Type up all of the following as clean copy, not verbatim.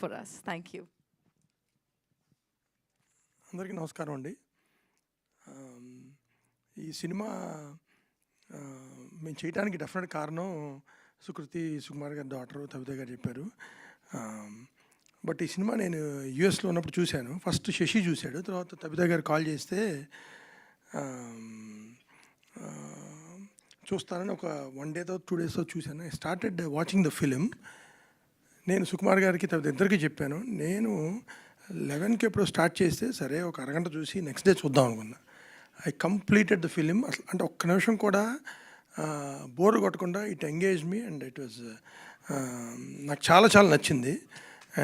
for us. Thank you. అందరికీ నమస్కారం అండి. ఈ సినిమా మేము చేయడానికి డెఫినెట్ కారణం సుకుమార్ గారి డాటర్ తబిత గారు చెప్పారు. బట్ ఈ సినిమా నేను యూఎస్లో ఉన్నప్పుడు చూశాను. ఫస్ట్ శశి చూశాడు, తర్వాత తబిత గారు కాల్ చేస్తే చూస్తానని ఒక 1 డేతో 2 డేస్తో చూశాను. I started watching the film. నేను సుకుమార్ గారికి తబిత ఇద్దరికి చెప్పాను, నేను 11కి ఎప్పుడో స్టార్ట్ చేస్తే సరే ఒక అరగంట చూసి నెక్స్ట్ డే చూద్దాం అనుకున్నా. I completed the film. అసలు అంటే ఒక్క నిమిషం కూడా బోర్ కొట్టకుండా it engage me and it was నాకు చాలా చాలా నచ్చింది.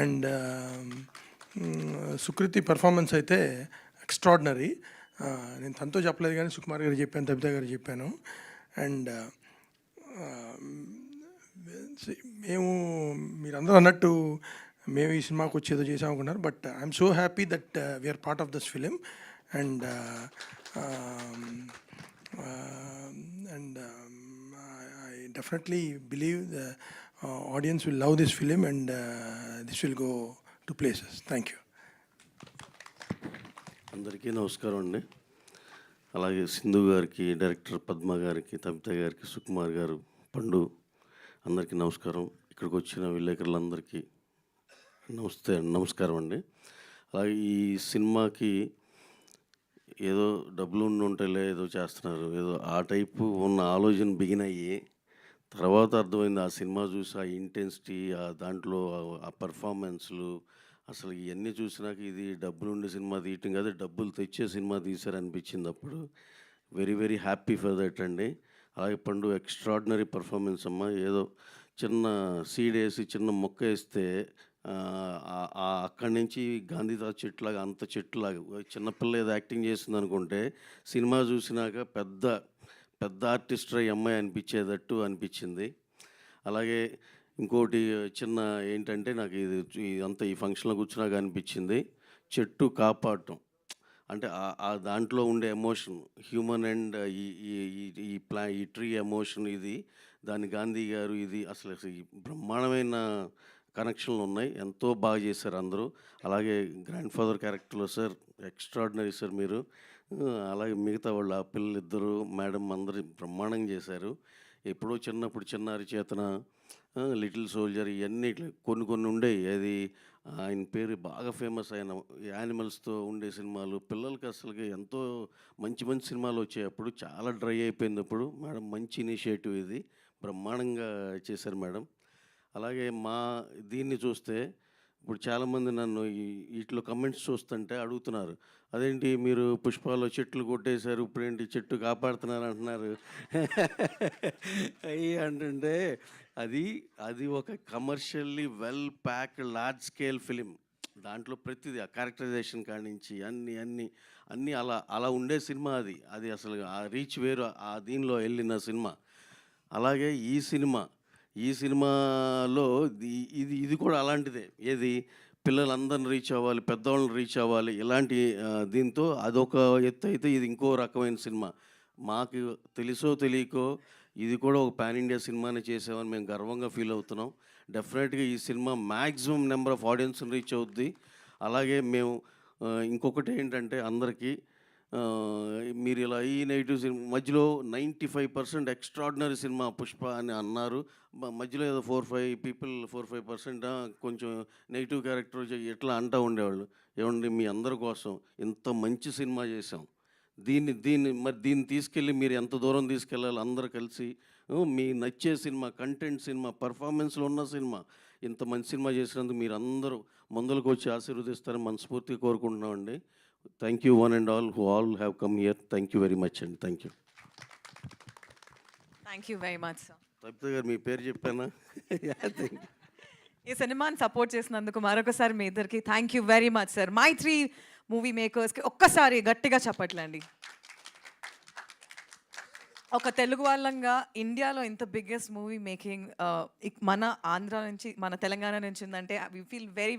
అండ్ సుకృతి పెర్ఫార్మెన్స్ అయితే ఎక్స్ట్రాడినరీ. నేను తనతో చెప్పలేదు కానీ సుకుమార్ గారు చెప్పాను, తబిత గారు చెప్పాను. అండ్ మీరందరూ అన్నట్టు మేము ఈ సినిమాకి వచ్చి ఏదో చేసాం అనుకున్నారు. But I'm so happy that we are part of this film. And I definitely believe the audience will love this film and this will go to places. Thank you. అందరికీ నమస్కారం అండి. అలాగే సింధు గారికి, డైరెక్టర్ పద్మ గారికి, తబిత గారికి, సుకుమార్ గారు, పండు అందరికీ నమస్కారం. ఇక్కడికి వచ్చిన విలేకరులందరికీ నమస్కారం అండి. అలాగే ఈ సినిమాకి ఏదో డబ్బులు ఉంటేలే ఏదో చేస్తున్నారు, ఏదో ఆ టైపు ఉన్న ఆలోచన బిగిన్ అయ్యి తర్వాత అర్థమైంది. ఆ సినిమా చూసి ఆ ఇంటెన్సిటీ, ఆ దాంట్లో ఆ పర్ఫార్మెన్స్లు, అసలు ఇవన్నీ చూసినాక ఇది డబ్బులు ఉండే సినిమా తీయటం కాదు, డబ్బులు తెచ్చే సినిమా తీశారనిపించింది. అప్పుడు very very happy for that అండి. అలాగే పండు ఎక్స్ట్రాడినరీ పర్ఫార్మెన్స్ అమ్మ. ఏదో చిన్న సీడ్ వేసి చిన్న మొక్క వేస్తే అక్కడి నుంచి గాంధీతాత చెట్టులాగా అంత చెట్టులాగా చిన్నపిల్ల ఏదో యాక్టింగ్ చేస్తుంది అనుకుంటే సినిమా చూసినాక పెద్ద పెద్ద ఆర్టిస్ట్ ఈ అమ్మాయి అనిపించేటట్టు అనిపించింది. అలాగే ఇంకోటి చిన్న ఏంటంటే నాకు ఇది అంతా ఈ ఫంక్షన్లో కూర్చున్నాక అనిపించింది, చెట్టు కాపాడటం అంటే ఆ దాంట్లో ఉండే ఎమోషన్, హ్యూమన్ అండ్ ఈ ట్రీ ఎమోషన్, ఇది దాని గాంధీ గారు, ఇది అసలు బ్రహ్మాండమైన కనెక్షన్లు ఉన్నాయి. ఎంతో బాగా చేశారు అందరూ. అలాగే గ్రాండ్ ఫాదర్ క్యారెక్టర్లో సార్ ఎక్స్ట్రాడినరీ సార్ మీరు. అలాగే మిగతా వాళ్ళు ఆ పిల్లలిద్దరూ, మేడం అందరూ బ్రహ్మాండంగా చేశారు. ఎప్పుడో చిన్నప్పుడు చిన్నారి చేతన, లిటిల్ సోల్జర్, ఇవన్నీ కొన్ని ఉండేవి. అది ఆయన పేరు బాగా ఫేమస్ అయిన యానిమల్స్తో ఉండే సినిమాలు పిల్లలకి అసలుకి ఎంతో మంచి మంచి సినిమాలు వచ్చాయి. అప్పుడు చాలా డ్రై అయిపోయింది. అప్పుడు మేడం మంచి ఇనిషియేటివ్, ఇది బ్రహ్మాండంగా చేశారు మేడం. అలాగే దీన్ని చూస్తే ఇప్పుడు చాలామంది నన్ను వీటిలో కమెంట్స్ చూస్తుంటే అడుగుతున్నారు, అదేంటి మీరు పుష్పాలో చెట్లు కొట్టేశారు, ఇప్పుడేంటి చెట్టు కాపాడుతున్నారు అంటున్నారు. అయ్యి అంటుంటే అది ఒక commercially well packed large scale film. దాంట్లో ప్రతిదీ ఆ క్యారెక్టరైజేషన్ కాడి నుంచి అన్నీ అలా ఉండే సినిమా. అది అసలు ఆ రీచ్ వేరు, ఆ దీనిలో వెళ్ళిన సినిమా. అలాగే ఈ సినిమాలో ఇది కూడా అలాంటిదే. ఏది పిల్లలందరిని రీచ్ అవ్వాలి, పెద్దవాళ్ళని రీచ్ అవ్వాలి, ఇలాంటి దీంతో అదొక ఎత్తు అయితే ఇది ఇంకో రకమైన సినిమా. మాకు తెలుసో తెలియకో ఇది కూడా ఒక పాన్ ఇండియా సినిమాని చేసామని మేము గర్వంగా ఫీల్ అవుతున్నాం. డెఫినెట్గా ఈ సినిమా మ్యాక్సిమం నెంబర్ ఆఫ్ ఆడియన్స్ని రీచ్ అవుద్ది. అలాగే మేము ఇంకొకటి ఏంటంటే అందరికీ మీరు ఇలా ఈ నెగిటివ్ సినిమా మధ్యలో 95% ఎక్స్ట్రాడినరీ సినిమా పుష్ప అని అన్నారు. మధ్యలో ఏదో 4-5% కొంచెం నెగిటివ్ క్యారెక్టర్ ఎట్లా అంటూ ఉండేవాళ్ళు. ఏమండి మీ అందరి కోసం ఇంత మంచి సినిమా చేసాం, దీన్ని తీసుకెళ్ళి మీరు ఎంత దూరం తీసుకెళ్ళాలి, అందరూ కలిసి మీ నచ్చే సినిమా, కంటెంట్ సినిమా, పర్ఫార్మెన్స్లో ఉన్న సినిమా, ఇంత మంచి సినిమా చేసినందుకు మీరు అందరూ ముందరకు వచ్చి ఆశీర్వదిస్తారని మనస్ఫూర్తిగా కోరుకుంటున్నామండి. Thank you one and all who all have come here. Thank you very much and thank you. Thank you very much, sir. Tabitha గారు మీ పేరు చెప్పానా? ఈ సినిమాని సపోర్ట్ చేసినందుకు మరొకసారి మీ ఇద్దరికి thank you very much sir. Mythri movie మేకర్స్కి ఒక్కసారి గట్టిగా చెప్పట్లండి. ఒక తెలుగు వాళ్ళంగా ఇండియాలో ఇంత బిగ్గెస్ట్ మూవీ మేకింగ్ మన ఆంధ్ర నుంచి, మన తెలంగాణ నుంచి ఉందంటే వి ఫీల్ వెరీ